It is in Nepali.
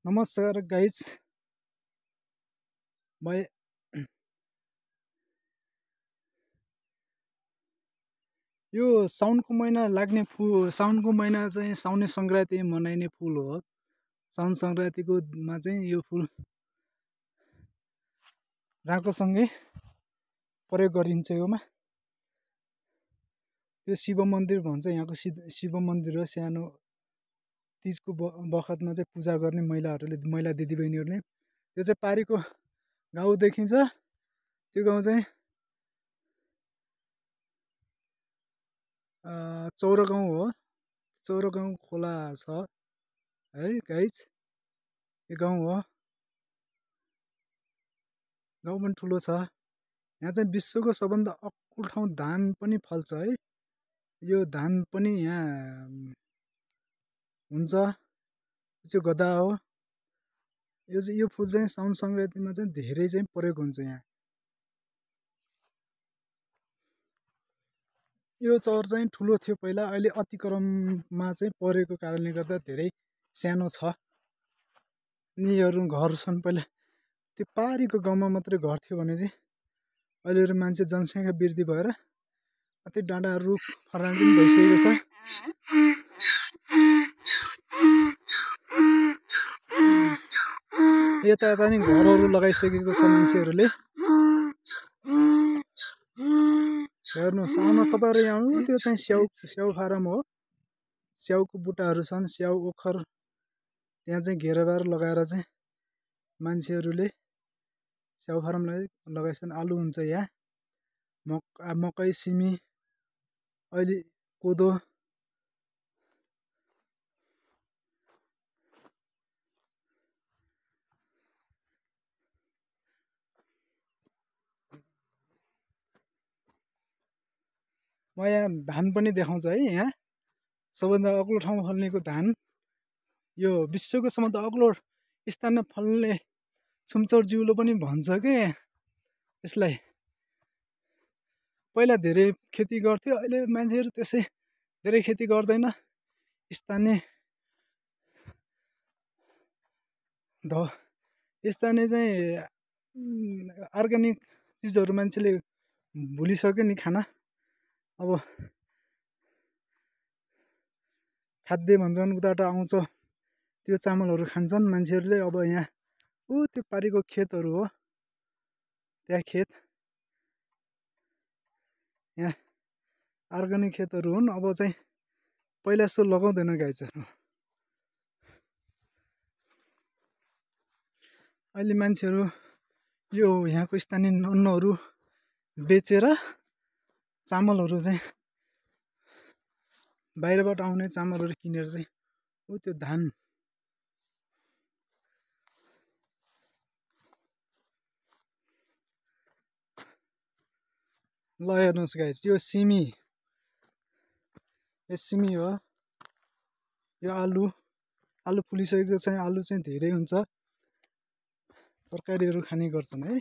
नमस्कार गाइज भाइ यो साउनको महिना लाग्ने फुल साउनको महिना चाहिँ साउने सङ्क्रान्ति मनाइने फुल हो। साउन सङ्क्रान्तिकोमा चाहिँ यो फुल राँकोसँगै प्रयोग गरिन्छ। योमा त्यो शिव मन्दिर भन्छ, यहाँको शिव मन्दिर हो सानो। तीजको बखतमा चाहिँ पूजा गर्ने महिला दिदीबहिनीहरूले त्यो चाहिँ पारीको गाउँ देखिन्छ। त्यो गाउँ चाहिँ चौर गाउँ हो। चौर गाउँ खोला छ है गाइज, यो गाउँ हो। गाउँ पनि ठुलो छ। यहाँ चाहिँ विश्वको सबभन्दा अग्लो ठाउँ धान पनि फल्छ है। यो धान पनि यहाँ हुन्छ। यो चाहिँ गदा हो। यो फुल चाहिँ साउन सङ्क्रान्तिमा चाहिँ धेरै चाहिँ प्रयोग हुन्छ। यहाँ यो चौर चाहिँ ठुलो थियो पहिला, अहिले अतिक्रमणमा चाहिँ परेको कारणले गर्दा धेरै सानो छ। यिनीहरू घर छन्, पहिला त्यो पारीको गाउँमा मात्रै घर थियो भने चाहिँ अहिले मान्छे जनसङ्ख्या वृद्धि भएर त्यो डाँडा रुख फर्नाले पनि भइसकेको छ। यता नि घरहरू लगाइसकेको छ मान्छेहरूले। हेर्नुहोस्, आउनुहोस् तपाईँहरू यहाँ आउनु। त्यो चाहिँ स्याउ फारम हो। स्याउको बुट्टाहरू छन्, स्याउ ओखर त्यहाँ चाहिँ घेराबार लगाएर चाहिँ मान्छेहरूले स्याउ फारम लगाइछन्। आलु हुन्छ यहाँ, मकै, सिमी, अहिले कोदो। म यहाँ धान पनि देखाउँछु है। यहाँ सबभन्दा अग्लो ठाउँ फल्नेको धान, यो विश्वको सबभन्दा अग्लो स्थानमा फल्ने छुमचौर जिउलो पनि भन्छ के यसलाई। पहिला धेरै खेती गर्थ्यो, अहिले मान्छेहरू त्यसै धेरै खेती गर्दैन। स्थानीय चाहिँ अर्ग्यानिक चिजहरू मान्छेले भुलिसक्यो नि खाना। अब खाद्य भन्छन्, उताबाट आउँछ त्यो चामलहरू खान्छन् मान्छेहरूले। अब यहाँ त्यो पारीको खेतहरू हो, त्यहाँ खेत, यहाँ अर्ग्यानिक खेतहरू हुन्। अब चाहिँ पहिला जस्तो लगाउँदैन गाइजहरू। अहिले मान्छेहरू यो यहाँको स्थानीय अन्नहरू बेचेर चामलहरू चाहिँ बाहिरबाट आउने चामलहरू किनेर चाहिँ त्यो धान ल हेर्नुहोस् गाइज, यो सिमी हो। यो आलु फुलिसकेको छ। आलु चाहिँ धेरै हुन्छ, तरकारीहरू खाने गर्छन् है।